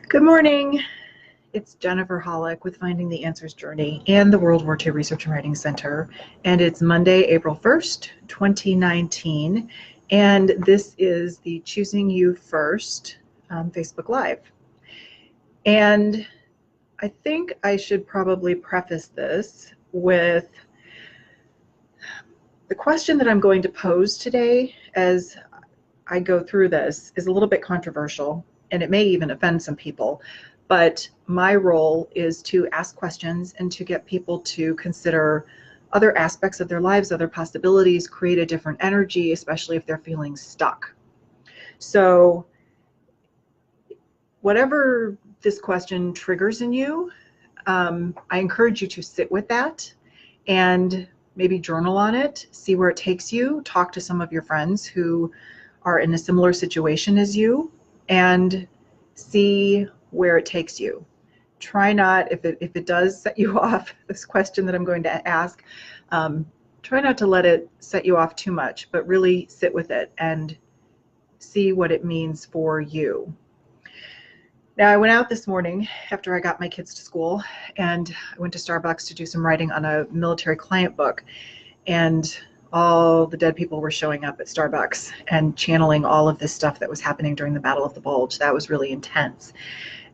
Good morning. It's Jennifer Hollick with Finding the Answers Journey and the World War II Research and Writing Center. And it's Monday, April 1st, 2019. And this is the Choosing You First Facebook Live. And I think I should probably preface this with the question that I'm going to pose today as I go through this is a little bit controversial, and it may even offend some people, but my role is to ask questions and to get people to consider other aspects of their lives, other possibilities, create a different energy, especially if they're feeling stuck. So whatever this question triggers in you, I encourage you to sit with that and maybe journal on it, see where it takes you, talk to some of your friends who are in a similar situation as you, and see where it takes you. Try not, if it does set you off, this question that I'm going to ask, try not to let it set you off too much, but really sit with it and see what it means for you. Now, I went out this morning after I got my kids to school, and I went to Starbucks to do some writing on a military client book, and all the dead people were showing up at Starbucks and channeling all of this stuff that was happening during the Battle of the Bulge. That was really intense.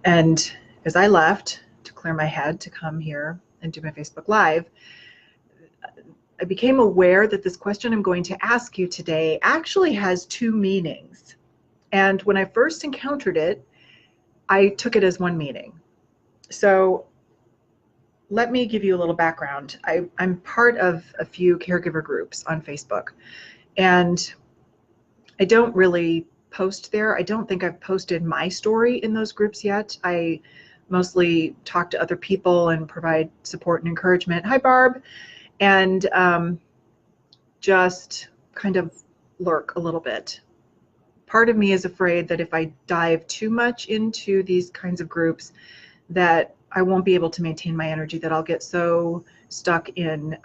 And as I left to clear my head to come here and do my Facebook Live, I became aware that this question I'm going to ask you today actually has two meanings. And when I first encountered it, I took it as one meaning. So let me give you a little background. I'm part of a few caregiver groups on Facebook, and I don't really post there. I don't think I've posted my story in those groups yet. I mostly talk to other people and provide support and encouragement. Hi, Barb. And just kind of lurk a little bit. Part of me is afraid that if I dive too much into these kinds of groups, that I won't be able to maintain my energy, that I'll get so stuck in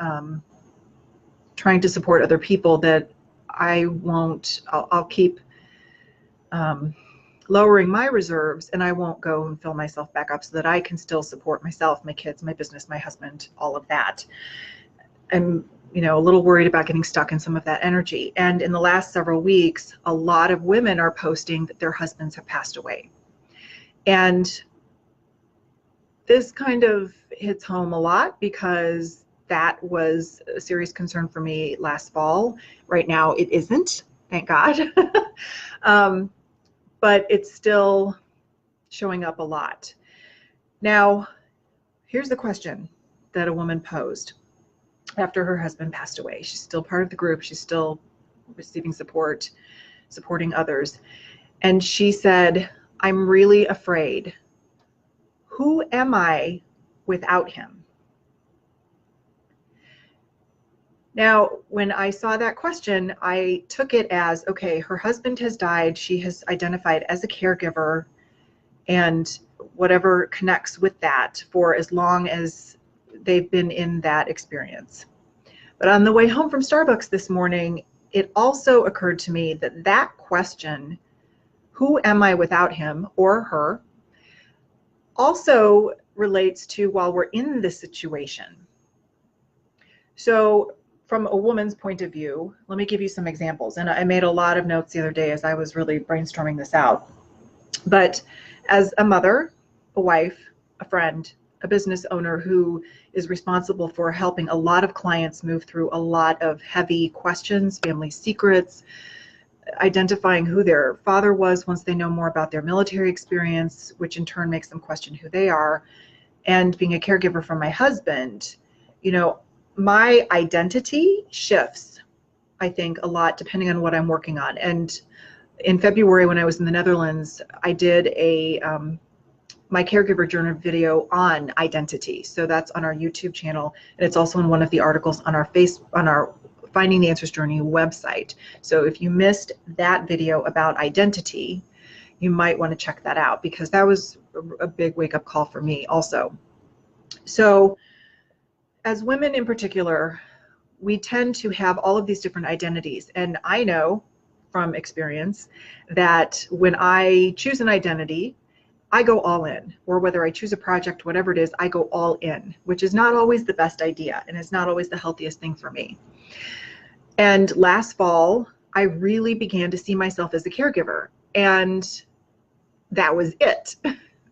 trying to support other people that I'll keep lowering my reserves, and I won't go and fill myself back up so that I can still support myself, my kids, my business, my husband, all of that. I'm a little worried about getting stuck in some of that energy. And in the last several weeks, a lot of women are posting that their husbands have passed away. And this kind of hits home a lot because that was a serious concern for me last fall. Right now it isn't, thank God. But it's still showing up a lot. Now, here's the question that a woman posed after her husband passed away. She's still part of the group. She's still receiving support, supporting others. And she said, "I'm really afraid. Who am I without him?" Now, when I saw that question, I took it as, okay, her husband has died. She has identified as a caregiver and whatever connects with that for as long as they've been in that experience. But on the way home from Starbucks this morning, it also occurred to me that that question, who am I without him or her, also relates to while we're in this situation. So from a woman's point of view, let me give you some examples. And I made a lot of notes the other day as I was really brainstorming this out. But as a mother, a wife, a friend, a business owner who is responsible for helping a lot of clients move through a lot of heavy questions, family secrets, identifying who their father was once they know more about their military experience, which in turn makes them question who they are, and being a caregiver for my husband, my identity shifts, I think, a lot depending on what I'm working on. And in February, when I was in the Netherlands, I did my caregiver journey video on identity. So that's on our YouTube channel, and it's also in one of the articles on our Finding the Answers Journey website. So if you missed that video about identity, you might want to check that out, because that was a big wake-up call for me also. So as women in particular, we tend to have all of these different identities. And I know from experience that when I choose an identity I go all in, or whether I choose a project, whatever it is, I go all in, which is not always the best idea and is not always the healthiest thing for me. And last fall, I really began to see myself as a caregiver, and that was it.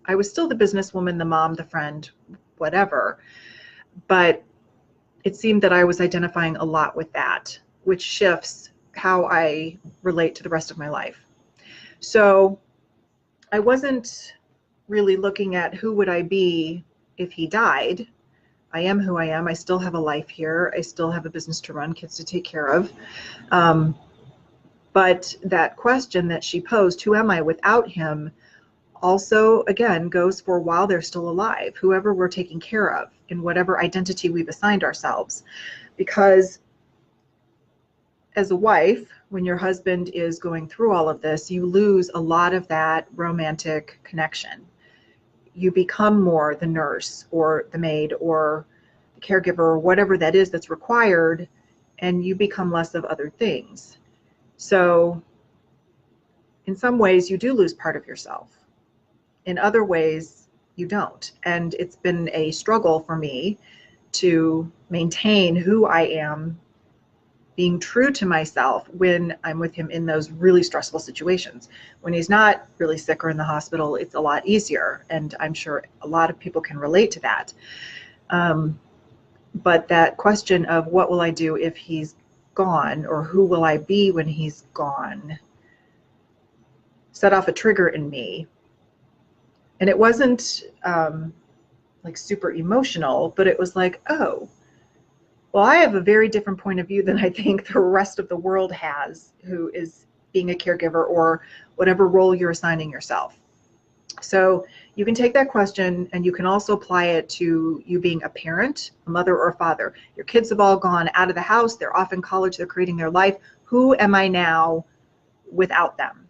I was still the businesswoman, the mom, the friend, whatever, but it seemed that I was identifying a lot with that, which shifts how I relate to the rest of my life. So I wasn't really looking at who would I be if he died. I am who I am. I still have a life here. I still have a business to run, kids to take care of. But that question that she posed, who am I without him, also, again, goes for while they're still alive, whoever we're taking care of in whatever identity we've assigned ourselves. Because as a wife, when your husband is going through all of this, you lose a lot of that romantic connection. You become more the nurse or the maid or the caregiver or whatever that is that's required, and you become less of other things. So in some ways, you do lose part of yourself. In other ways, you don't. And it's been a struggle for me to maintain who I am, being true to myself when I'm with him in those really stressful situations. When he's not really sick or in the hospital, it's a lot easier. And I'm sure a lot of people can relate to that. But that question of what will I do if he's gone, or who will I be when he's gone, set off a trigger in me. And it wasn't like super emotional, but it was like, oh, well, I have a very different point of view than I think the rest of the world has, who is being a caregiver or whatever role you're assigning yourself. So you can take that question and you can also apply it to you being a parent, a mother or a father. Your kids have all gone out of the house. They're off in college. They're creating their life. Who am I now without them?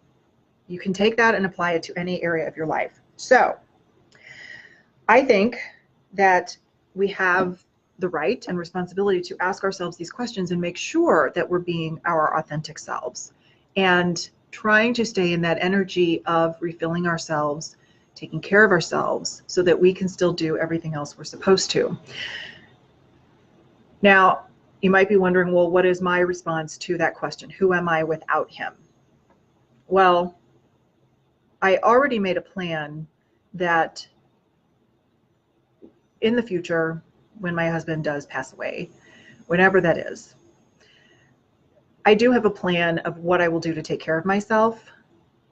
You can take that and apply it to any area of your life. So I think that we have the right and responsibility to ask ourselves these questions and make sure that we're being our authentic selves and trying to stay in that energy of refilling ourselves, taking care of ourselves so that we can still do everything else we're supposed to. Now, you might be wondering, well, what is my response to that question? Who am I without him? Well, I already made a plan that in the future, when my husband does pass away, whenever that is, I do have a plan of what I will do to take care of myself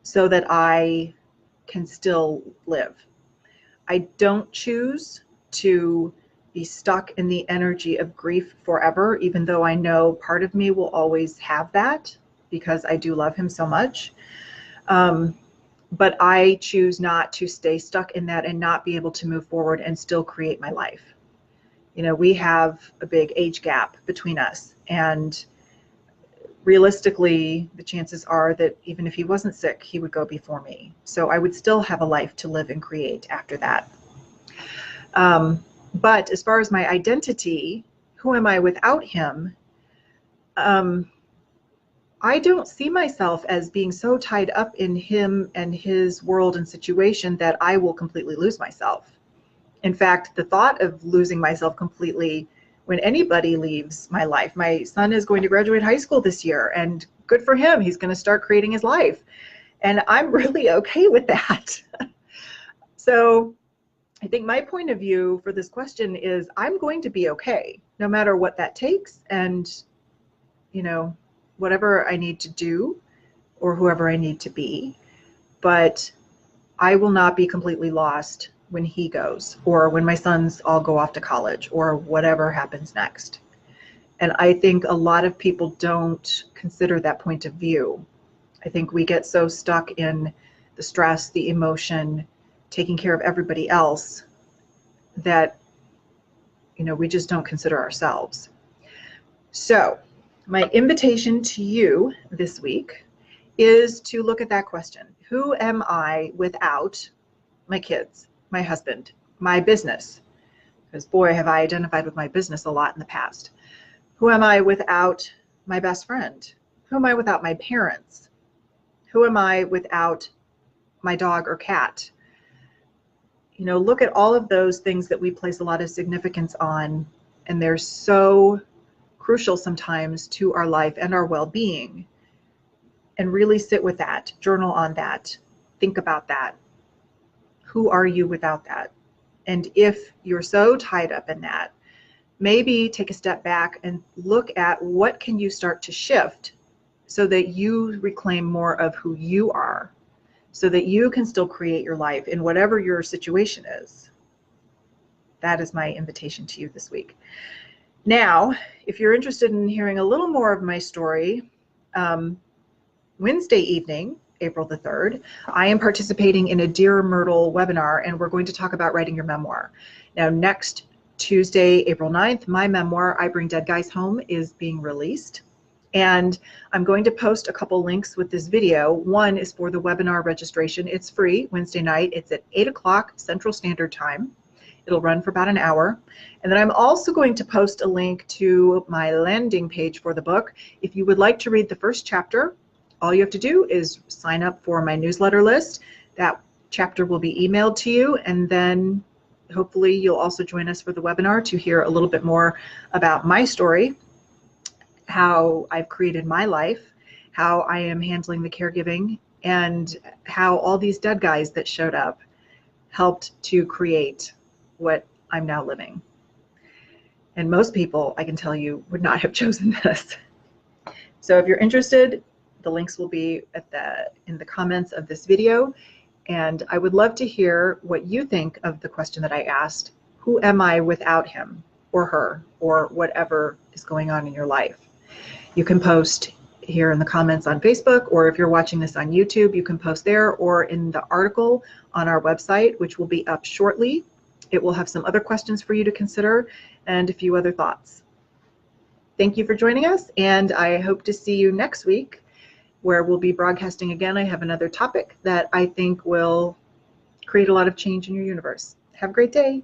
so that I can still live. I don't choose to be stuck in the energy of grief forever, even though I know part of me will always have that because I do love him so much. But I choose not to stay stuck in that and not be able to move forward and still create my life. You know, we have a big age gap between us, and realistically, the chances are that even if he wasn't sick, he would go before me. So I would still have a life to live and create after that. But as far as my identity, who am I without him? I don't see myself as being so tied up in him and his world and situation that I will completely lose myself. In fact, the thought of losing myself completely when anybody leaves my life, my son is going to graduate high school this year, and good for him, he's going to start creating his life. And I'm really okay with that. So I think my point of view for this question is I'm going to be okay, no matter what that takes. And, you know, whatever I need to do or whoever I need to be, but I will not be completely lost when he goes or when my sons all go off to college or whatever happens next. And I think a lot of people don't consider that point of view. I think we get so stuck in the stress, the emotion, taking care of everybody else that, you know, we just don't consider ourselves. So my invitation to you this week is to look at that question. Who am I without my kids, my husband, my business? Because boy, have I identified with my business a lot in the past. Who am I without my best friend? Who am I without my parents? Who am I without my dog or cat? look at all of those things that we place a lot of significance on, and they're so crucial sometimes to our life and our well-being. And really sit with that, journal on that, think about that. Who are you without that? And if you're so tied up in that, maybe take a step back and look at what can you start to shift so that you reclaim more of who you are, so that you can still create your life in whatever your situation is. That is my invitation to you this week. Now, if you're interested in hearing a little more of my story, Wednesday evening, April the 3rd, I am participating in a Dear Myrtle webinar, and we're going to talk about writing your memoir. Now, next Tuesday, April 9th, my memoir, I Bring Dead Guys Home, is being released. And I'm going to post a couple links with this video. One is for the webinar registration. It's free Wednesday night. It's at 8 o'clock Central Standard Time. It'll run for about an hour. And then I'm also going to post a link to my landing page for the book. If you would like to read the first chapter, all you have to do is sign up for my newsletter list. That chapter will be emailed to you, and then hopefully you'll also join us for the webinar to hear a little bit more about my story, how I've created my life, how I am handling the caregiving, and how all these dead guys that showed up helped to create what I'm now living. And most people, I can tell you, would not have chosen this. So if you're interested, the links will be in the comments of this video. And I would love to hear what you think of the question that I asked. Who am I without him or her or whatever is going on in your life? You can post here in the comments on Facebook, or if you're watching this on YouTube, you can post there, or in the article on our website, which will be up shortly. It will have some other questions for you to consider and a few other thoughts. Thank you for joining us, and I hope to see you next week, where we'll be broadcasting again. I have another topic that I think will create a lot of change in your universe. Have a great day.